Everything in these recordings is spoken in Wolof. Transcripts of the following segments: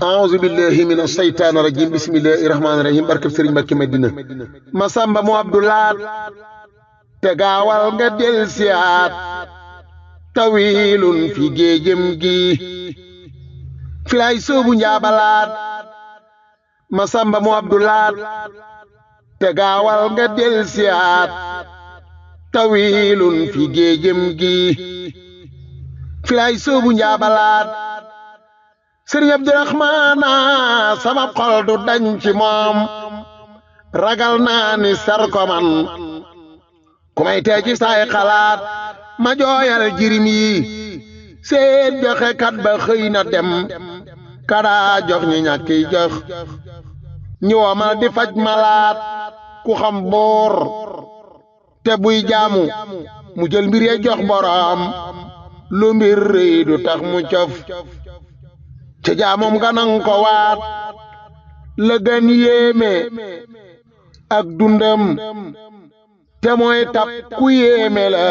a'uuzu billahi mina shaytaani rajiim bismillahi rahmaani rahiim barkeb Sëriñ Mbàkke Madina Masamba mu Abdulaat te gaawal nga del siyaat tawilun fi géejëm gi filay soobu njaabalaat Masamba mu Abdulaat te gaawal nga del siyaat tawilun fi géejëm gi filay soobu njaabalaat Sëriñ Abdurahmaana sama xol du dañ ci moom ragal naa ni sar ko man ku may tee ci saay xalaat ma jooyal jirim yi seet joxe kat ba xëy na dem kadaa jox ñi ñàkki jox ñi womal di faj malaat ku xam boor te buy jaamu mu jël mbir ya jox boroom lu mbir rëy du tax mu cof ca jaamum ganang ko waat la gën yéeme ak dundam te mooy tab ku yéeme la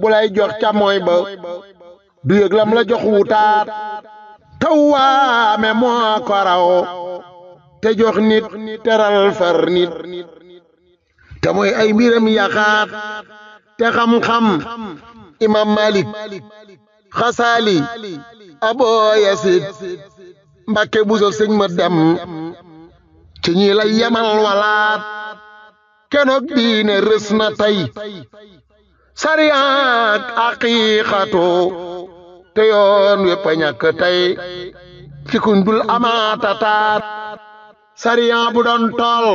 bu lay jox ca mooy ba du yëg lam la jox wutaat tawwaame moo ko raw te jox nit teral far nit te mooy ay mbiram yaxaat te xam-xam imam Malik xasaali Aboo Yasid Mbàkke Buso sëñ ma dem ci ñi lay yemal walaat kenoog diine rës na tey sariyaak aqiiqatu te yoon wépp a ñàkk tey ci kuñ dul amaatataat sariya bu doon tool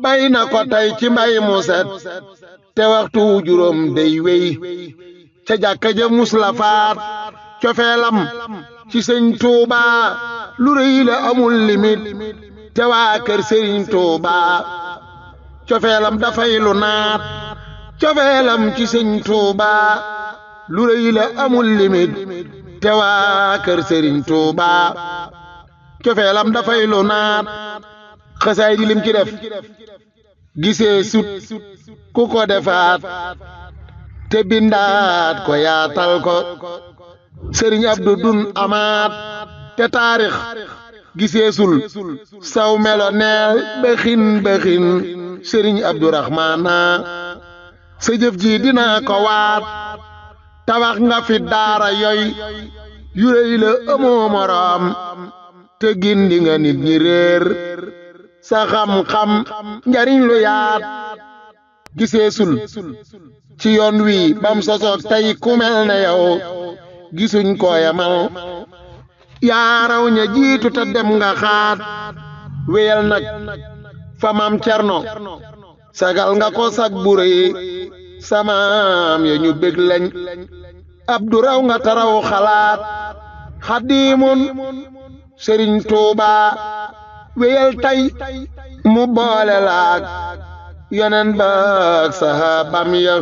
bay na ko tey ci mbay mu set te waxtu juróom dey wey ca jàkka ja muslafaat cofeelam ci sëñ Tuuba lu rëy la amul limit te waa kër sëriñ Tuuba cofeelam dafay lu naat cofeelam ci sëñ Tuuba lu rëy la amul limit te waa kër sëriñ Tuuba cofeelam dafay lu naat xasaay di lim ci def gisee sut ku ko defaat te bindaat ko yaatal ko sëriñ Abdu dun amaat te taarix giseesul saw melo neel bëxin sëriñ Abdurahmaana sa jëf ji dinaa ko waat tabax nga fi daara yoy yu rëy la amoo moroom te gindi nga nit ñi réer sa xam-xam njariñ lu yaat giseesul ci yoon wi bam sosoog tey ku mel ne yow gisuñ ko yamal yaaraw ña jiitu te dem nga xaat wéyal nag fa maam Cerno sagal nga ko sag bu rëy samaam ya ñu bég lañ Abdu raw nga taraw xalaat xadiimun Sëriñ Tuuba wéyal tey mu boole laag yonen baak sahaabam ya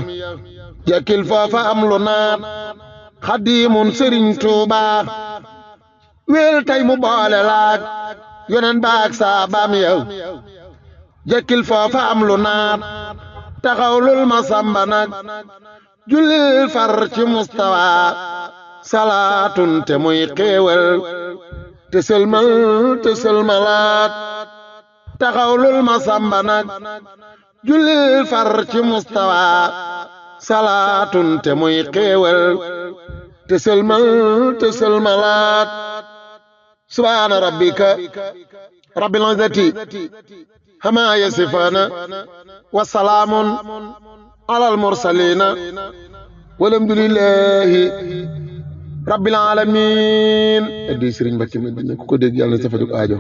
jekkil foofa am lu naat xadiimun Sëriñ Tuuba wéyal tey mu boole laag yonen baak sahaabam ya jekkil foofa am lu naat taxawlul Masamba nag jullil far ci mustawa salaatun te muy xéewal te sëlmalaat taxawlul Masamba nag jullil far ci mustawa salaatun te muy xéewal te sëlmalaat subhaana rabbika rabbil izzati ammaa yasifuuna wa salaamun alal mursaliina walhamdulillahi rabbil aalamiin. Sëriñ Mbàkke Madina ku ko dégg yàlla na sa fajug aajo